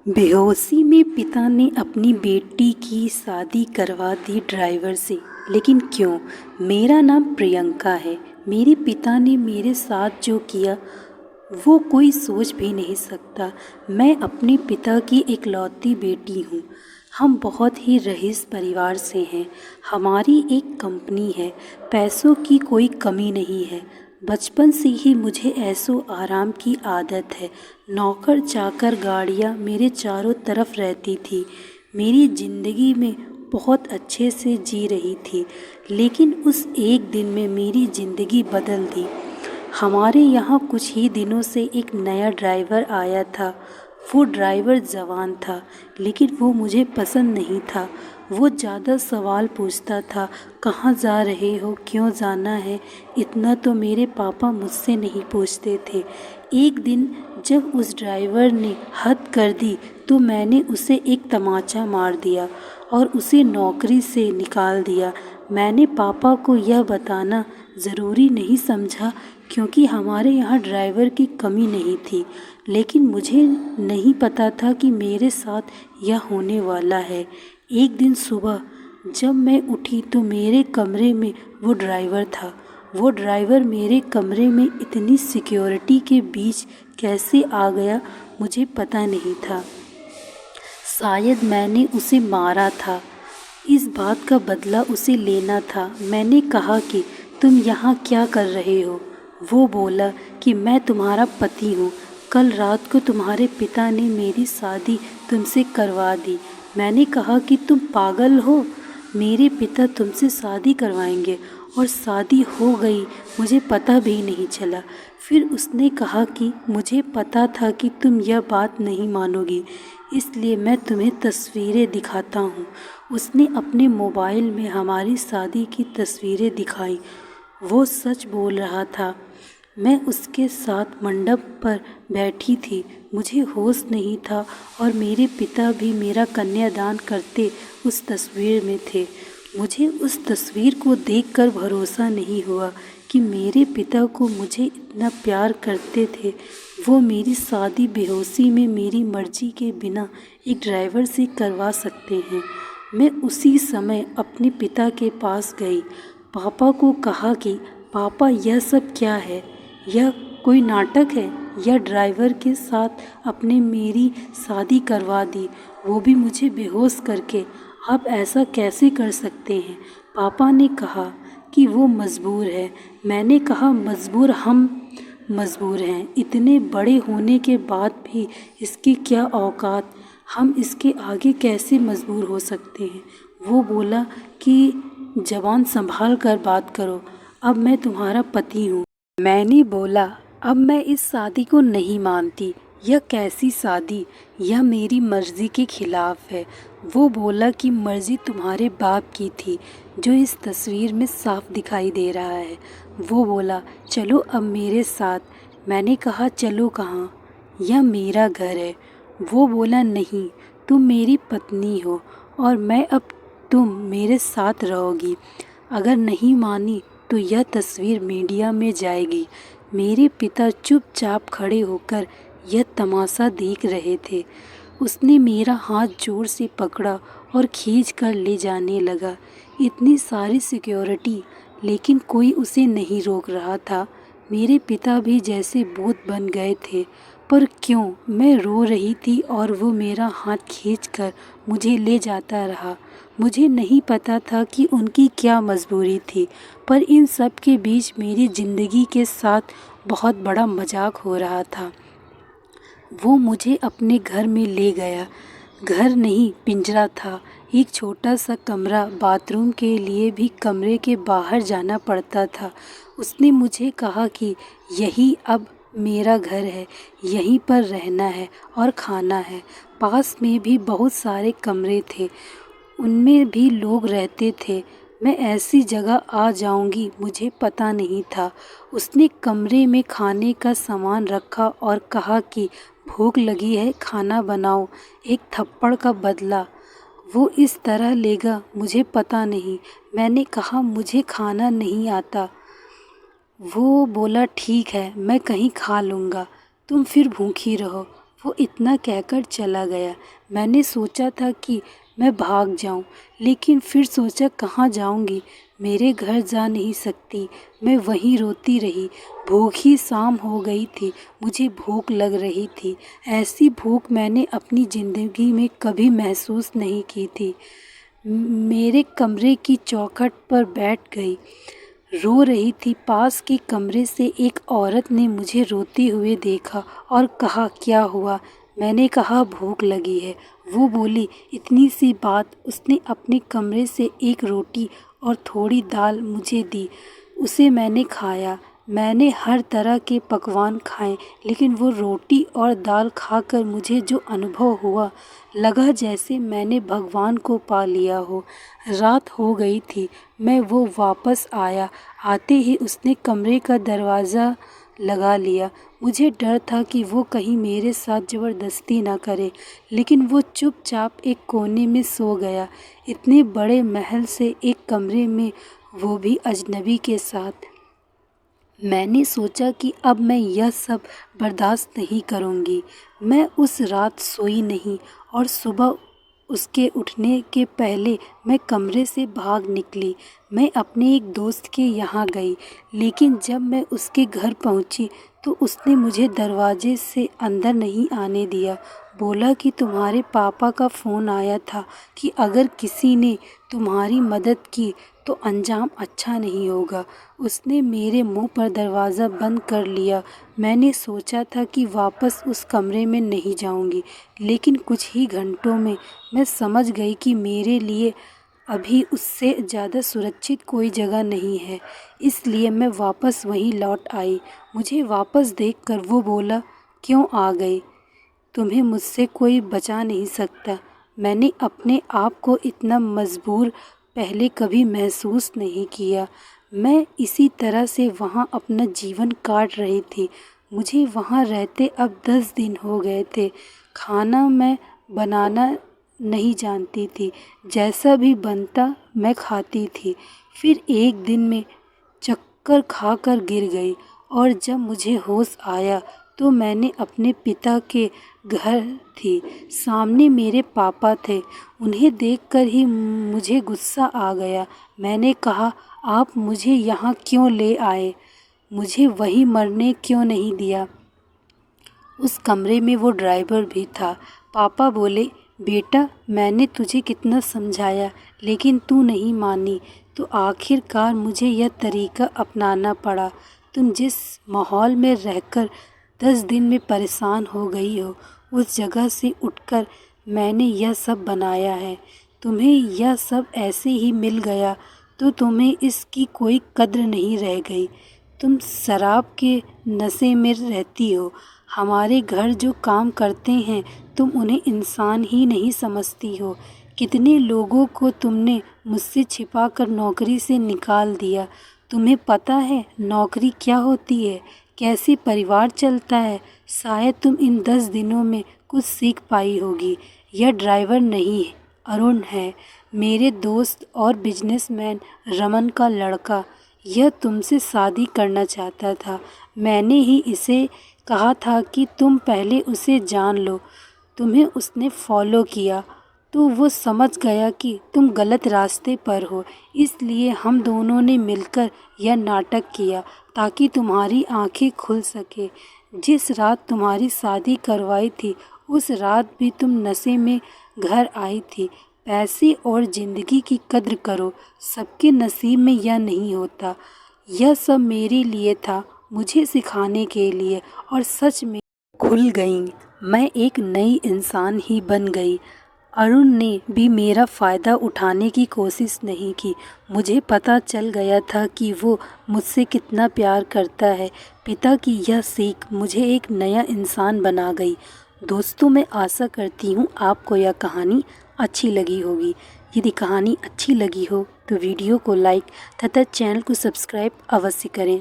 बेहोशी में पिता ने अपनी बेटी की शादी करवा दी ड्राइवर से। लेकिन क्यों? मेरा नाम प्रियंका है। मेरे पिता ने मेरे साथ जो किया वो कोई सोच भी नहीं सकता। मैं अपने पिता की इकलौती बेटी हूँ। हम बहुत ही रईस परिवार से हैं। हमारी एक कंपनी है। पैसों की कोई कमी नहीं है। बचपन से ही मुझे ऐशो आराम की आदत है। नौकर चाकर गाड़ियाँ मेरे चारों तरफ रहती थी। मेरी ज़िंदगी में बहुत अच्छे से जी रही थी। लेकिन उस एक दिन में मेरी ज़िंदगी बदल दी। हमारे यहाँ कुछ ही दिनों से एक नया ड्राइवर आया था। वो ड्राइवर जवान था, लेकिन वो मुझे पसंद नहीं था। वो ज़्यादा सवाल पूछता था, कहाँ जा रहे हो, क्यों जाना है। इतना तो मेरे पापा मुझसे नहीं पूछते थे। एक दिन जब उस ड्राइवर ने हद कर दी तो मैंने उसे एक तमाचा मार दिया और उसे नौकरी से निकाल दिया। मैंने पापा को यह बताना ज़रूरी नहीं समझा, क्योंकि हमारे यहाँ ड्राइवर की कमी नहीं थी। लेकिन मुझे नहीं पता था कि मेरे साथ यह होने वाला है। एक दिन सुबह जब मैं उठी तो मेरे कमरे में वो ड्राइवर था। वो ड्राइवर मेरे कमरे में इतनी सिक्योरिटी के बीच कैसे आ गया, मुझे पता नहीं था। शायद मैंने उसे मारा था। इस बात का बदला उसे लेना था। मैंने कहा कि तुम यहाँ क्या कर रहे हो? वो बोला कि मैं तुम्हारा पति हूँ। कल रात को तुम्हारे पिता ने मेरी शादी तुमसे करवा दी। मैंने कहा कि तुम पागल हो, मेरे पिता तुमसे शादी करवाएंगे। और शादी हो गई, मुझे पता भी नहीं चला। फिर उसने कहा कि मुझे पता था कि तुम यह बात नहीं मानोगी, इसलिए मैं तुम्हें तस्वीरें दिखाता हूँ। उसने अपने मोबाइल में हमारी शादी की तस्वीरें दिखाई। वो सच बोल रहा था। मैं उसके साथ मंडप पर बैठी थी। मुझे होश नहीं था और मेरे पिता भी मेरा कन्यादान करते उस तस्वीर में थे। मुझे उस तस्वीर को देखकर भरोसा नहीं हुआ कि मेरे पिता को मुझे इतना प्यार करते थे। वो मेरी शादी बेहोशी में मेरी मर्जी के बिना एक ड्राइवर से करवा सकते हैं। मैं उसी समय अपने पिता के पास गई। पापा को कहा कि पापा, यह सब क्या है? यह कोई नाटक है? यह ड्राइवर के साथ आपने मेरी शादी करवा दी, वो भी मुझे बेहोश करके। आप ऐसा कैसे कर सकते हैं? पापा ने कहा कि वो मजबूर है। मैंने कहा, मजबूर? हम मजबूर हैं। इतने बड़े होने के बाद भी इसकी क्या औकात? हम इसके आगे कैसे मजबूर हो सकते हैं? वो बोला कि ज़बान संभाल कर बात करो, अब मैं तुम्हारा पति हूँ। मैंने बोला, अब मैं इस शादी को नहीं मानती। यह कैसी शादी? यह मेरी मर्ज़ी के खिलाफ़ है। वो बोला कि मर्ज़ी तुम्हारे बाप की थी, जो इस तस्वीर में साफ दिखाई दे रहा है। वो बोला, चलो अब मेरे साथ। मैंने कहा, चलो कहाँ? यह मेरा घर है। वो बोला, नहीं, तुम मेरी पत्नी हो और मैं अब तुम मेरे साथ रहोगी। अगर नहीं मानी तो यह तस्वीर मीडिया में जाएगी। मेरे पिता चुपचाप खड़े होकर यह तमाशा देख रहे थे। उसने मेरा हाथ जोर से पकड़ा और खींच कर ले जाने लगा। इतनी सारी सिक्योरिटी, लेकिन कोई उसे नहीं रोक रहा था। मेरे पिता भी जैसे भूत बन गए थे। पर क्यों? मैं रो रही थी और वो मेरा हाथ खींचकर मुझे ले जाता रहा। मुझे नहीं पता था कि उनकी क्या मजबूरी थी, पर इन सब के बीच मेरी ज़िंदगी के साथ बहुत बड़ा मजाक हो रहा था। वो मुझे अपने घर में ले गया। घर नहीं, पिंजरा था। एक छोटा सा कमरा, बाथरूम के लिए भी कमरे के बाहर जाना पड़ता था। उसने मुझे कहा कि यही अब मेरा घर है, यहीं पर रहना है और खाना है। पास में भी बहुत सारे कमरे थे, उनमें भी लोग रहते थे। मैं ऐसी जगह आ जाऊंगी मुझे पता नहीं था। उसने कमरे में खाने का सामान रखा और कहा कि भूख लगी है, खाना बनाओ। एक थप्पड़ का बदला वो इस तरह लेगा मुझे पता नहीं। मैंने कहा, मुझे खाना नहीं आता। वो बोला, ठीक है, मैं कहीं खा लूँगा, तुम फिर भूखी रहो। वो इतना कहकर चला गया। मैंने सोचा था कि मैं भाग जाऊं, लेकिन फिर सोचा कहाँ जाऊंगी, मेरे घर जा नहीं सकती। मैं वहीं रोती रही। भूखी शाम हो गई थी, मुझे भूख लग रही थी। ऐसी भूख मैंने अपनी ज़िंदगी में कभी महसूस नहीं की थी। मेरे कमरे की चौखट पर बैठ गई, रो रही थी। पास के कमरे से एक औरत ने मुझे रोते हुए देखा और कहा, क्या हुआ? मैंने कहा, भूख लगी है। वो बोली, इतनी सी बात। उसने अपने कमरे से एक रोटी और थोड़ी दाल मुझे दी। उसे मैंने खाया। मैंने हर तरह के पकवान खाए, लेकिन वो रोटी और दाल खाकर मुझे जो अनुभव हुआ, लगा जैसे मैंने भगवान को पा लिया हो। रात हो गई थी। मैं वो वापस आया। आते ही उसने कमरे का दरवाज़ा लगा लिया। मुझे डर था कि वो कहीं मेरे साथ ज़बरदस्ती ना करे, लेकिन वो चुपचाप एक कोने में सो गया। इतने बड़े महल से एक कमरे में, वो भी अजनबी के साथ। मैंने सोचा कि अब मैं यह सब बर्दाश्त नहीं करूँगी। मैं उस रात सोई नहीं और सुबह उसके उठने के पहले मैं कमरे से भाग निकली। मैं अपने एक दोस्त के यहाँ गई, लेकिन जब मैं उसके घर पहुँची तो उसने मुझे दरवाजे से अंदर नहीं आने दिया। बोला कि तुम्हारे पापा का फ़ोन आया था कि अगर किसी ने तुम्हारी मदद की तो अंजाम अच्छा नहीं होगा। उसने मेरे मुंह पर दरवाज़ा बंद कर लिया। मैंने सोचा था कि वापस उस कमरे में नहीं जाऊंगी, लेकिन कुछ ही घंटों में मैं समझ गई कि मेरे लिए अभी उससे ज़्यादा सुरक्षित कोई जगह नहीं है। इसलिए मैं वापस वहीं लौट आई। मुझे वापस देखकर वो बोला, क्यों आ गई? तुम्हें मुझसे कोई बचा नहीं सकता। मैंने अपने आप को इतना मजबूर पहले कभी महसूस नहीं किया। मैं इसी तरह से वहाँ अपना जीवन काट रही थी। मुझे वहाँ रहते अब 10 दिन हो गए थे। खाना मैं बनाना नहीं जानती थी। जैसा भी बनता मैं खाती थी। फिर एक दिन में चक्कर खाकर गिर गई और जब मुझे होश आया तो मैंने अपने पिता के घर थी। सामने मेरे पापा थे। उन्हें देखकर ही मुझे गुस्सा आ गया। मैंने कहा, आप मुझे यहाँ क्यों ले आए? मुझे वहीं मरने क्यों नहीं दिया? उस कमरे में वो ड्राइवर भी था। पापा बोले, बेटा मैंने तुझे कितना समझाया, लेकिन तू नहीं मानी, तो आखिरकार मुझे यह तरीका अपनाना पड़ा। तुम जिस माहौल में रहकर 10 दिन में परेशान हो गई हो, उस जगह से उठकर मैंने यह सब बनाया है। तुम्हें यह सब ऐसे ही मिल गया तो तुम्हें इसकी कोई कद्र नहीं रह गई। तुम शराब के नशे में रहती हो। हमारे घर जो काम करते हैं तुम उन्हें इंसान ही नहीं समझती हो। कितने लोगों को तुमने मुझसे छिपाकर नौकरी से निकाल दिया। तुम्हें पता है नौकरी क्या होती है, कैसे परिवार चलता है? शायद तुम इन 10 दिनों में कुछ सीख पाई होगी। यह ड्राइवर नहीं है, अरुण है, मेरे दोस्त और बिजनेसमैन रमन का लड़का। यह तुमसे शादी करना चाहता था। मैंने ही इसे कहा था कि तुम पहले उसे जान लो। तुम्हें उसने फॉलो किया तो वो समझ गया कि तुम गलत रास्ते पर हो। इसलिए हम दोनों ने मिलकर यह नाटक किया ताकि तुम्हारी आंखें खुल सके। जिस रात तुम्हारी शादी करवाई थी उस रात भी तुम नशे में घर आई थी। पैसे और ज़िंदगी की कद्र करो। सबके नसीब में यह नहीं होता। यह सब मेरे लिए था, मुझे सिखाने के लिए, और सच में खुल गई। मैं एक नई इंसान ही बन गई। अरुण ने भी मेरा फ़ायदा उठाने की कोशिश नहीं की। मुझे पता चल गया था कि वो मुझसे कितना प्यार करता है। पिता की यह सीख मुझे एक नया इंसान बना गई। दोस्तों, मैं आशा करती हूँ आपको यह कहानी अच्छी लगी होगी। यदि कहानी अच्छी लगी हो तो वीडियो को लाइक तथा चैनल को सब्सक्राइब अवश्य करें।